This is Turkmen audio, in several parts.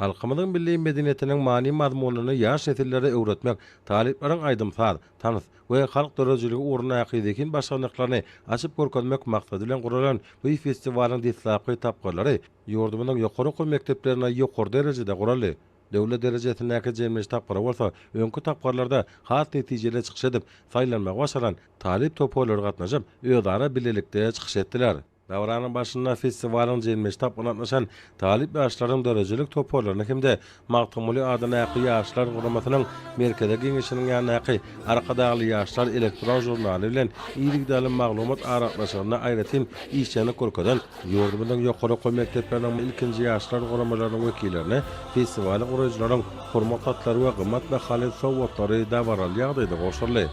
Halkymyzyň milli medeniyetiniň many mazmunyny ýaş nesillere öwretmek, talyplaryň aýdymsaz, tanys we halk dörejiligi uruna akydykin başlanıklaryny açyp görkezmek maksady bilen guralan bu festiwaliň dislapy tapgyrlary ýurdumynyň ýokary okuw mekdeplerine ýokary derejede guraly. Döwlet derejesindäki jemleş tapgyry bolsa, öňkü tapgyrlarda hat netijeli çykyş edip, saýlanmaga başaran talyp topolary gatnaşyp, öýdara bilelikde çykyş etdiler. Davranyň başynda festiwaliň jemleş tapgyna gatnaşan talyp ýaşlaryň derejelik topolaryny hemde magtymly adana ýaky ýaşlar guramasynyň merkeze giňişiniň ýanyňky arkadaly ýaşlar elektron jurnaly bilen ýygydaly maglumat araklaşygyna aýratyn işçäni görkezden ýurdumynyň ýokary okuw mekdepleriniň ilkinji ýaşlar guramalarynyň wekillerini festiwal gurajylaryň hormat hatlary we gymmat bahaly sowgatlary dawaral ýagdaýda goşurly.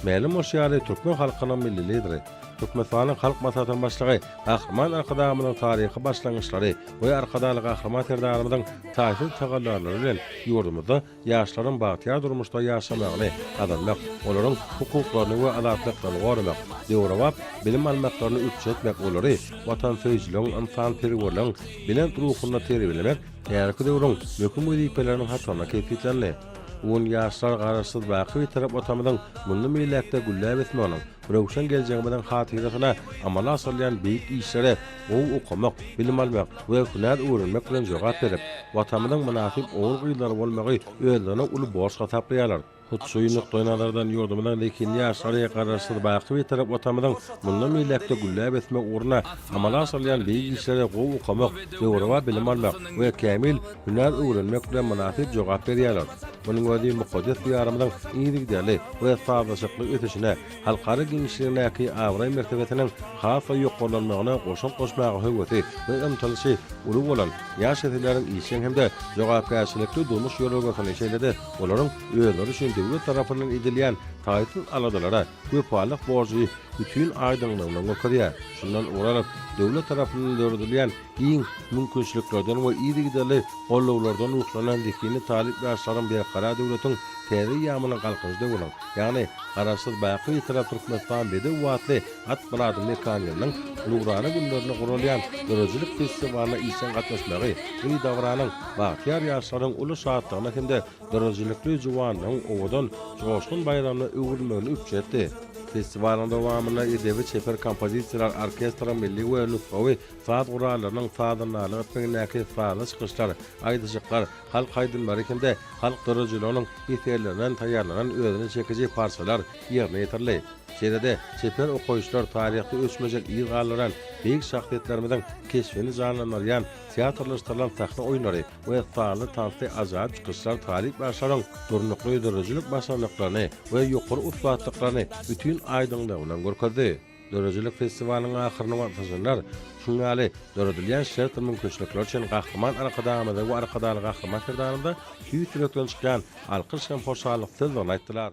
Mälim Oşýary türkmen halkynyň milli lideri, Türkmenistanyň halk maslahatynyň başlygy, Ahman Arkadamynyň taryhy başlangyçlary we Arkadaly Gahraman terdanymyň taýsy tagallarlary bilen ýurdumyzda ýaşlaryň bagtyar durmuşda ýaşamagyny adamlar, olaryň hukuklaryny we azatlyklaryny gorumak, döwrewap bilim almaklaryny üpçetmek olary, watan söýjüligiň, insan perwerligiň bilen ruhuny terbiýelemek, ýa-da döwrüň möhüm wezipelerini hatyrlama kepitlenli. Un ýaşlar garaşsyz baky tarap otamynyň mundy millətde gülläp etmeginiň, röwşen geljegiňden hatyrasyna amala asyrlayan beýik işlere ow okumak, bilim almak we hünär öwrenmek bilen jogap berip, watamynyň munasyp oňul gyýlary bolmagy özlerine uly borçga taplaýarlar. Hutsuýynyk doýnalardan ýurdumynyň lekin ýaşlara garaşsyz baky tarap otamynyň mundy millətde gülläp etmek uruna amala asyrlayan beýik işlere ow okumak, döwrewä bilim almak we kämil hünär öwrenmek bilen munasyp jogap berýärler. Bunun wadi mukaddes ýarymyň ýygydaly we saýlaşykly ötüşine halkary giňişligindäki awray mertebetiniň hasa ýokarlanmagyna goşup goşmagy höwgeti we ymtylşy uly bolan ýaş nesilleriň işin hemde jogapkärçilikli durmuş ýolgosyny şeýlede olaryň özleri üçin döwlet tarapyndan edilýän taýtyn aladalara köpalyk borjy bütün aýdymlygyny görkezýär. Şundan oralyp döwlet tarapyndan döredilýän giň mümkinçiliklerden we ýygydaly gollawlardan uklanan dikini talyp ýaşlaryň beýkara döwletiň täze ýamyny galkyjda bolan, ýagny garaşsyz baky tarap Türkmenistan bede watly at buladyň mekanynyň ulugary günlerini gurulýan dörejilik festiwalyna işen gatnaşmagy, bu davranyň bagtyar ýaşlaryň uly şatlygyna hemde dörejilikli jowanyň owadan joşkun bayramyny öwürmegini üpçetdi. Festiwalın dowamyna edebi çeper kompozisiýalar orkestra milli we nutgawy saat guralarynyň sadynaly etmegindäki faly çykyşlar, aýdyjyklar, halk aýdymlary hemde halk dörejileriniň eserlerinden taýýarlanan özüne çekici parçalar ýerine ýetirli. Şeýlede çeper okuýuşlar taryhda öçmejek ýygallaran beýik şahsiýetlerimiň keşfini janlanýan teatrlaşdyrylan sahna oýunlary we faly tansy ajaýyp çykyşlar talyp ýaşlaryň durnukly dörejilik başlanmaklaryny we ýokary usbatlyklaryny bütün aýdymlygyna görkezdi. Dörejilik festiwalinyň ahyryny watjylar şuňaly döredilýän şert mümkinçilikler üçin Gahraman Arkadamyny we Arkadaly Gahraman terdanymda tüýtürekden çykan alkyş hem hoşallyk sözlerini aýtdylar.